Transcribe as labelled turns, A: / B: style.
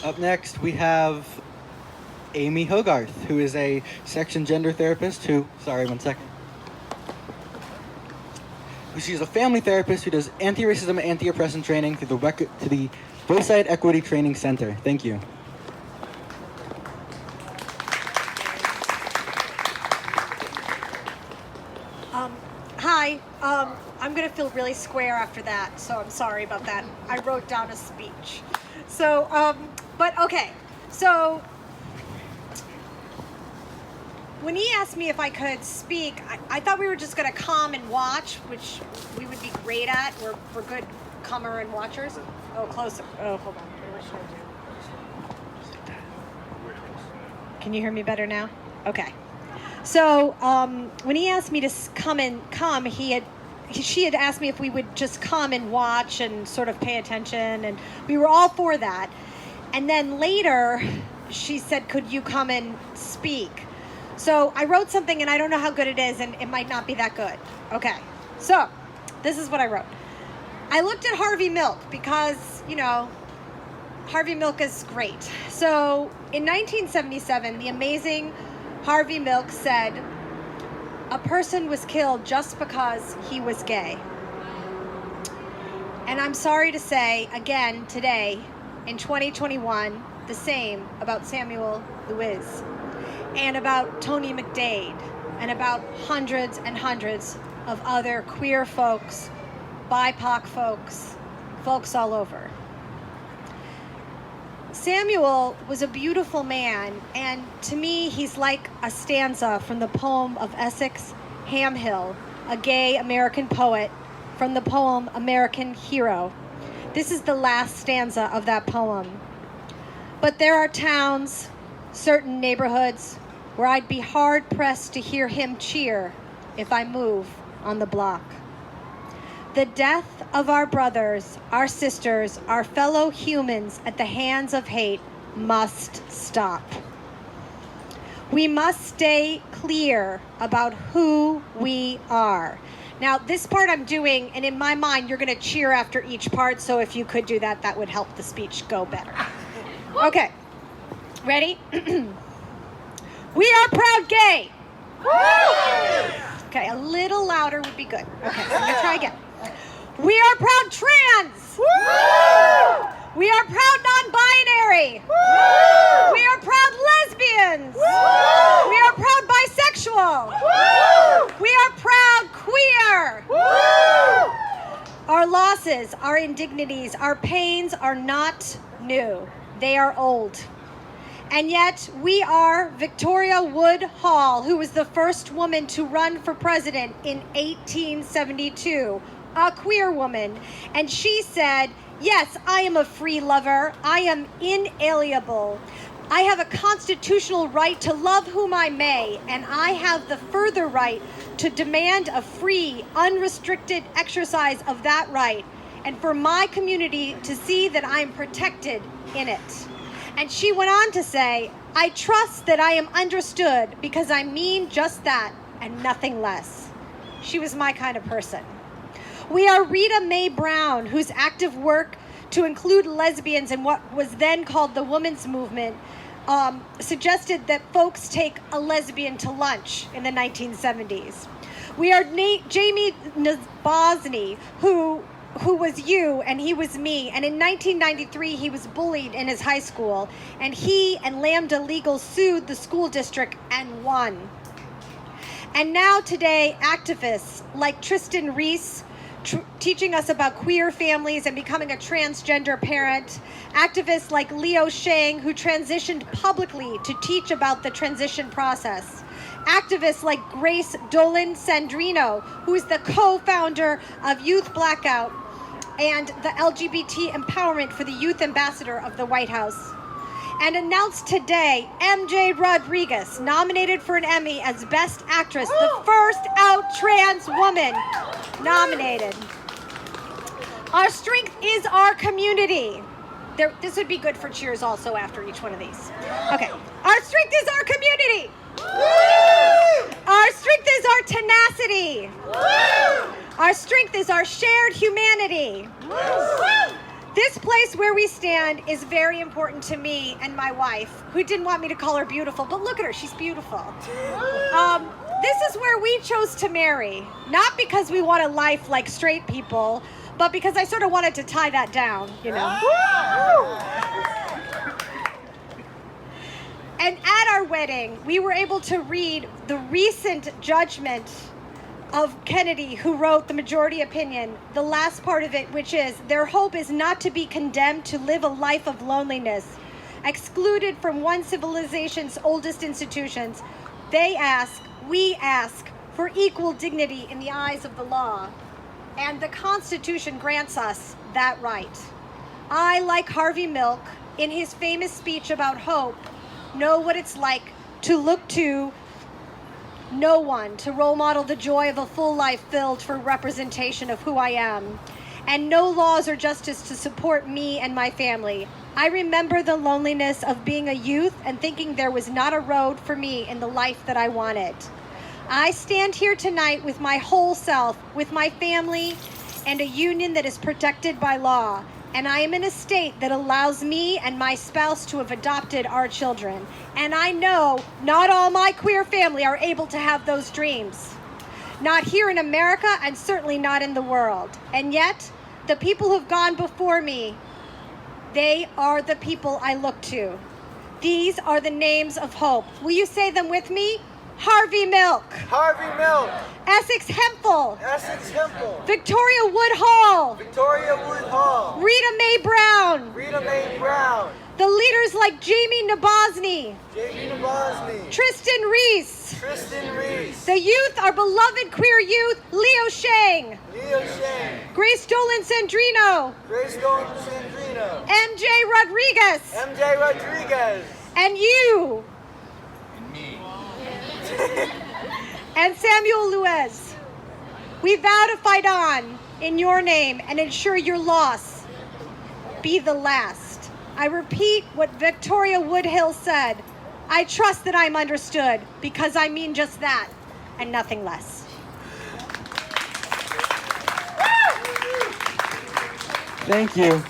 A: Up next, we have Amy Hogarth, who is a sex and gender therapist She's a family therapist who does anti-racism and anti-oppression training through the Wayside Equity Training Center. Thank you.
B: Hi. I'm going to feel really square after that, so I'm sorry about that. I wrote down a speech. So, but okay. So, when he asked me if I could speak, I thought we were just going to come and watch, which we would be great at. We're good comer and watchers. Oh, closer. Oh, hold on. What should I do? Can you hear me better now? Okay. So when he asked me to come, she had asked me if we would just come and watch and sort of pay attention, and we were all for that. And then later, she said, "Could you come and speak?" So I wrote something, and I don't know how good it is, and it might not be that good. Okay, so this is what I wrote. I looked at Harvey Milk because, Harvey Milk is great. So in 1977, the amazing Harvey Milk said, "A person was killed just because he was gay." And I'm sorry to say, again, today, in 2021, the same about Samuel Lewis, and about Tony McDade, and about hundreds and hundreds of other queer folks, BIPOC folks all over. Samuel was a beautiful man, and to me, he's like a stanza from the poem of Essex Hamhill, a gay American poet, from the poem American Hero. This is the last stanza of that poem. "But there are towns, certain neighborhoods, where I'd be hard-pressed to hear him cheer if I move on the block. The death of our brothers, our sisters, our fellow humans at the hands of hate must stop. We must stay clear about who we are." Now, this part I'm doing, and in my mind, you're going to cheer after each part, so if you could do that, that would help the speech go better. Okay, ready? We are proud gay. Okay, a little louder would be good. Okay, I'm going to try again. We are proud trans. We are proud non-binary. We are proud lesbians. We are proud bisexual. We are proud queer. Our losses, our indignities, our pains are not new. They are old. And yet we are Victoria Woodhull, who was the first woman to run for president in 1872, a queer woman. And she said, "Yes, I am a free lover. I am inalienable. I have a constitutional right to love whom I may, and I have the further right to demand a free, unrestricted exercise of that right, and for my community to see that I am protected in it." And she went on to say, "I trust that I am understood because I mean just that and nothing less." She was my kind of person. We are Rita Mae Brown, whose active work to include lesbians in what was then called the women's movement suggested that folks take a lesbian to lunch in the 1970s. We are Jamie Bosney, who was you and he was me, and in 1993 he was bullied in his high school, and he and Lambda Legal sued the school district and won. And now today, activists like Tristan Reese, teaching us about queer families and becoming a transgender parent, activists like Shang, who transitioned publicly to teach about the transition process, activists like Grace Dolan-Sandrino, who is the co-founder of Youth Blackout and the LGBT Empowerment for the Youth Ambassador of the White House. And announced today, MJ Rodriguez, nominated for an Emmy as Best Actress, the first out trans woman nominated. Our strength is our community. This would be good for cheers also after each one of these. Okay. Our strength is our community. Our strength is our tenacity. Our strength is our shared humanity. This place where we stand is very important to me and my wife, who didn't want me to call her beautiful, but look at her, she's beautiful. This is where we chose to marry, not because we want a life like straight people, but because I sort of wanted to tie that down, you know. And at our wedding, we were able to read the recent judgment of Kennedy, who wrote the majority opinion, the last part of it, which is, their hope is not to be condemned to live a life of loneliness, excluded from one civilization's oldest institutions. We ask for equal dignity in the eyes of the law, and the Constitution grants us that right. I, like Harvey Milk, in his famous speech about hope, know what it's like to look to no one to role model the joy of a full life filled for representation of who I am, and no laws or justice to support me and my family. I remember the loneliness of being a youth and thinking there was not a road for me in the life that I wanted. I stand here tonight with my whole self, with my family, and a union that is protected by law. And I am in a state that allows me and my spouse to have adopted our children. And I know not all my queer family are able to have those dreams. Not here in America, and certainly not in the world. And yet, the people who've gone before me, they are the people I look to. These are the names of hope. Will you say them with me? Harvey Milk.
C: Harvey Milk.
B: Essex Hempel.
C: Essex Hempel.
B: Victoria Woodhull.
C: Victoria Woodhull.
B: Rita Mae Brown.
C: Rita Mae Brown.
B: The leaders like Jamie Nabosny.
C: Jamie Nabosny.
B: Tristan Reese.
C: Tristan Reese.
B: The youth, our beloved queer youth, Leo Shang.
C: Leo Shang.
B: Grace Dolan-Sandrino.
C: Grace Dolan-Sandrino.
B: MJ Rodriguez.
C: MJ Rodriguez.
B: And you.
C: And me.
B: And Samuel Luez. We vow to fight on in your name and ensure your loss be the last. I repeat what Victoria Woodhull said. I trust that I'm understood because I mean just that and nothing less.
A: Thank you.